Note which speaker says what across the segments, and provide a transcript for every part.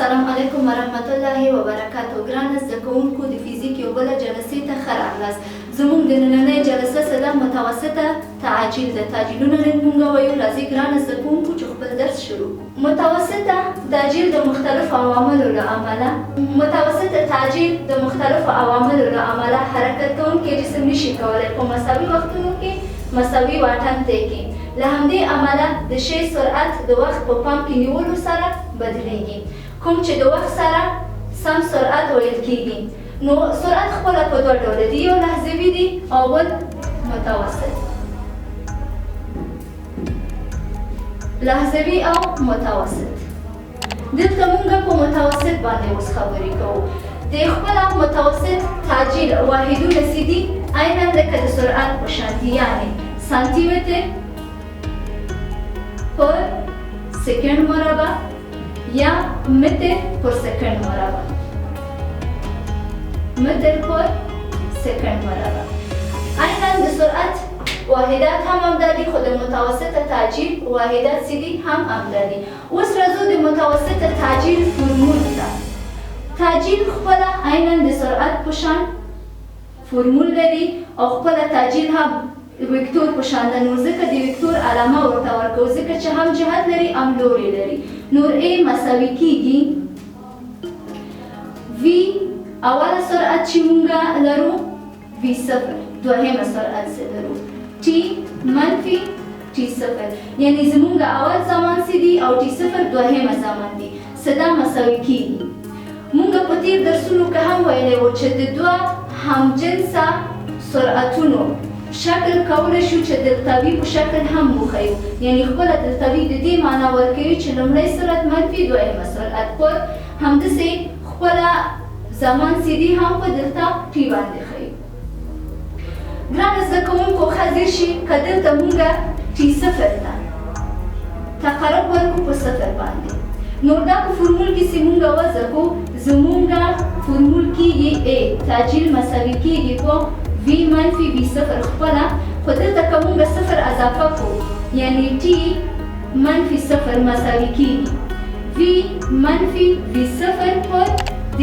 Speaker 1: السلام علیکم ورحمت الله وبرکاته. ګران زده کوونکو د فزیک یو بله جلسې ته ښه راغلاست. زموږ د نننۍ جلسه سره متوسطه تعجیل ده. تعجیلونه نن موږ وایو. راځئ ګران زده کوونکو چې خپل درس شروع کړو. متوسطه تعجیل د مختلفو عواملو له امله حرکت کوونکی جسم نشي کولی په مساوي وختونو کې مساوي واټن طی کړي. له همدې امله د شی سرعت د وخت په پام کې نیولو سره بدلیږي. کوم چې د وخت سره سم سرعت ویل کېږي. نو سرعت خپله په دوه ډوله دي، یو لحظوي دي او بل متوسط. لحظوي او متوسط. دلته موږ په متوسط باندې اوس خبرې کوو. د خپله متوسط تعجیل واحدونه څه دي؟ عینا لکه د سرعت په شان دي، یعنې سانتي متر پر سکند مربع یا متر پر سکند مربع. متر پر سکند مربع. عینا د سرعت واحدات هم همدا دي، خو د متوسطه تعجیل واحدات څه دي؟ هم همدا دي. اوس راځو د متوسطه تعجیل فرمول ته. تعجیل خپله عینا د سرعت په شان فرمول لري او خپله تعجیل هم وکتور په شان ده. نو ځکه د وکتور علامه ورته ورکوو، ځکه چې هم جهت لري هم لوری لري. نور ا مساوي کېږي وي اوله سرعت چې موږ لرو وي صفر، دوهمه سرعت څه لرو ټي منفي ټي صفر. یعنې زموږ اول زمان څه دي او ټي صفر دوهمه زمان دي. صدا مساوي کېږي. موږ په تیر درسونو کې هم ویلی وو چې د دوه همجنسه سرعتونو شکل کولی شو چې دلتاوي په شکل هم وښیو. یعنې خپله دلتاوي د دې معنا ورکوي چې لومړی سرعت منفي دوهمه سرعت پر همداسې خپله زمان څه دي هم په دلتا ټي باندې ښیو. ګرانو زده کوونکو ښه ځیر شي که دلته موږ ټي صفر ته تقرب ورکړو په صفر باندې، نو دا په فرمول کې چې موږ وضع کړو زموږ فرمول کېږي ا تعجیل مساوي کېږي په وي منفي وي صفر خپله. خو دلته که موږ صفر اضافه کړو یعنې ټي منفي صفر مساوي کېږي وي منفي وي صفر پر د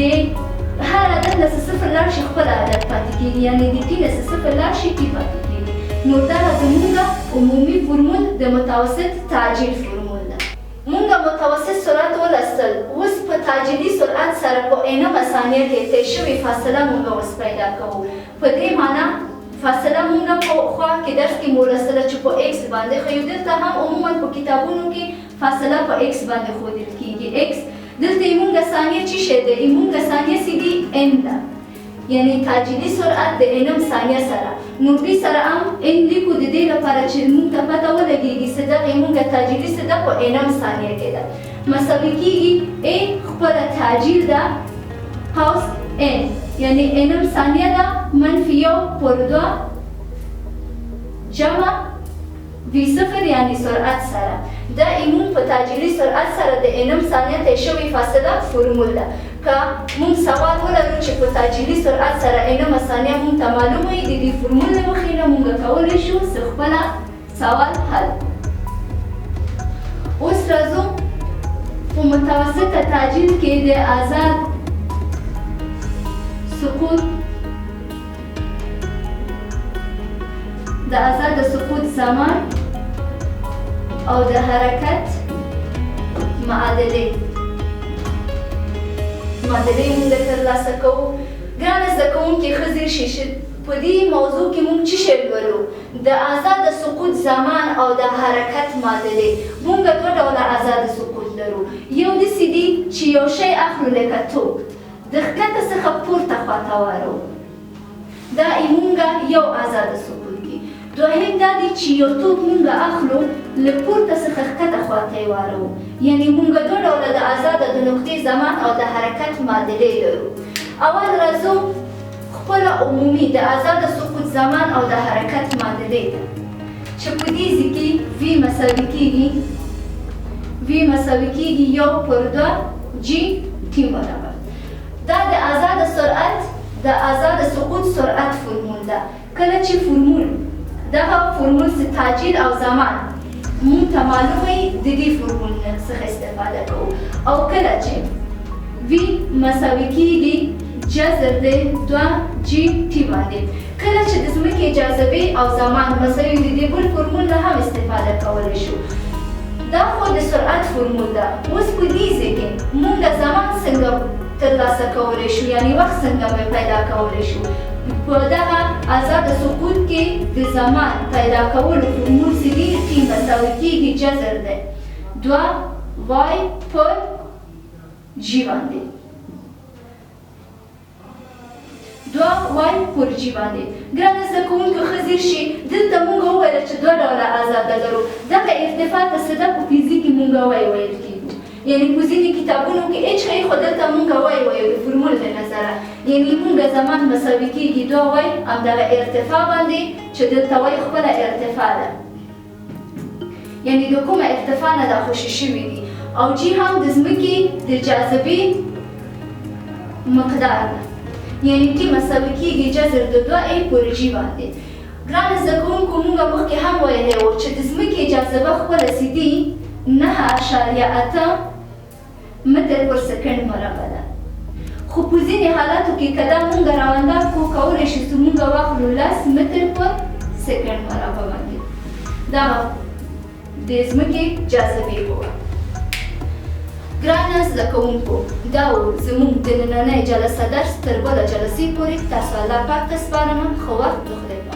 Speaker 1: هر عدد نه صفر لاړ شي خپل عدد پاتې کېږي، یعنې د ټي نه صفر لاړ شي ټي پاتې کېږي. نو دا زموږ عمومي فرمول د متوسط تعجیل فرمول ده. موږ متوسط سرعت ولوستل. اوس په تعجیلي سرعت سره په اینمه ثانیه کې طی شوې فاصله موږ اوس پیدا کوو. په دې معنا فاصله موږ پخوا کې درس کې مو لوستله چې په ایکس باندې ښیو. دلته هم عموما په کتابونو کې فاصله په ایکس باندې ښودل کېږي. ایکس دلته یمونږ ثانیه څه شی ده؟ یمونږ ثانیه څه دي؟ ان ده. یعنې تعجیلي سرعت د انم ثانیه سره. نو دې سره هم ان لیکو د دې لپاره چې موږ ته پته ولګېږي چې دغه یمونږ تعجیلي څه ده په انم ثانیه کې ده. مساوي کېږي ا خپله تعجیل ده قوس ان، یعنې انم ثانیه ده منفي یو پر دوه جمع وي صفر یعنې سرعت سره. دا ایمون په تعجیلي سرعت سره د انم ثانیه طی شوې فاصله فرمول ده. که موږ سوال ولرو چې په تعجیلي سرعت سره انم ثانیه موږ ته معلومه وي، د دې فرمول له مخې نه موږ کولی شو چې خپله سوال حل. اوس راځو په متوسطه تعجیل کې د آزاد سقوط زمان او د حرکت معادلې موږ ترلاسه کوو. ګرانه زده کوونکي ښه ځیر شي چې په دې موضوع کې موږ څه شی لولو؟ د آزاده سقوط زمان او د حرکت معادلې. موږ دوه ډوله آزاده سقوط لرو. یو داسې دي چې یو شی اخلو لکه توپ د ښکته څخه پورته خواته واړو، دا موږ یو آزاده سقوط دي. دوهم دا دی چې یو توپ موږ اخلو له پورته څخه ښکته خواته یې واړو، یعنې موږ دوه ډوله د آزاده د نقطې زمان او د حرکت معادلې لرو. اول راځو خپله عمومي د آزاده سقوط زمان او د حرکت معادلې ته چې په دې ځای کې وي مساوي کېږي یو پر دوه جي ټي مربع. دا د آزاده سرعت د آزاده سقوط سرعت فرمول ده. کله چې دغه فرمول چې تعجیل او زمان موږ ته معلومه وي، د دې فرمول څخه استفاده کوو. او کله چې وی مساوي کېږي جذر د 2 جی ټي باندې. کله چې د ځمکې جاذبې او زمان مساوي وي د دې بل فورمول نه هم استفاده کولی شو. دا خو د سرعت فورمول ده. اوس په دې ځای کې موږ زمان څنګه ترلاسه کولی شو، یعنې وخت څنګه پیدا کولی شو. په دغه آزاد سقوط کې د زمان پیدا کولو فورمول چې دی ټي مساوي کېږي جذر دی 2 وای پر جی باندې 2 وای پر جی باندې. ګرانه زده کوونکو ښه ځیر شي، دلته موږ وویل چې 2 ډوله آزاده لرو. دغه ارتفاع ته څه ده په فزیک کې موږ وای ویل کېږي، یعنې په ځینې کتابونو کې هیڅ شی خو دلته موږ وای وایو د فورمول له نظره، یعنې موږ زمان مساوي کېږي 2 وای همدغه ارتفاع باندې چې دلته وای خپله ارتفاع ده، یعنې د کومه ارتفاع نه دا خوشي شوي دي، او جی هم د ځمکې د جاذبې مقدار ده، یعنې ټي مساوي کېږي جذر د 2 ای پر جی باندې. ګرانه زده کوونکو موږ مخکې هم ویلی وو چې د ځمکې جاذبه خپله چې دي 9.8 متر پر سکند مربع ده. خو په ځینې حالاتو کې که دا موږ راوندار کو کولی شو چې موږ واخلو 10 متر پر سکند مربع باندې. دا د ځمکې جاذبې قوه. ګرانه زده کوونکو دا و زموږ د نننۍ جلسه درس. تر بله جلسې پورې تاسو الله پاک ته سپارم. ښه وخت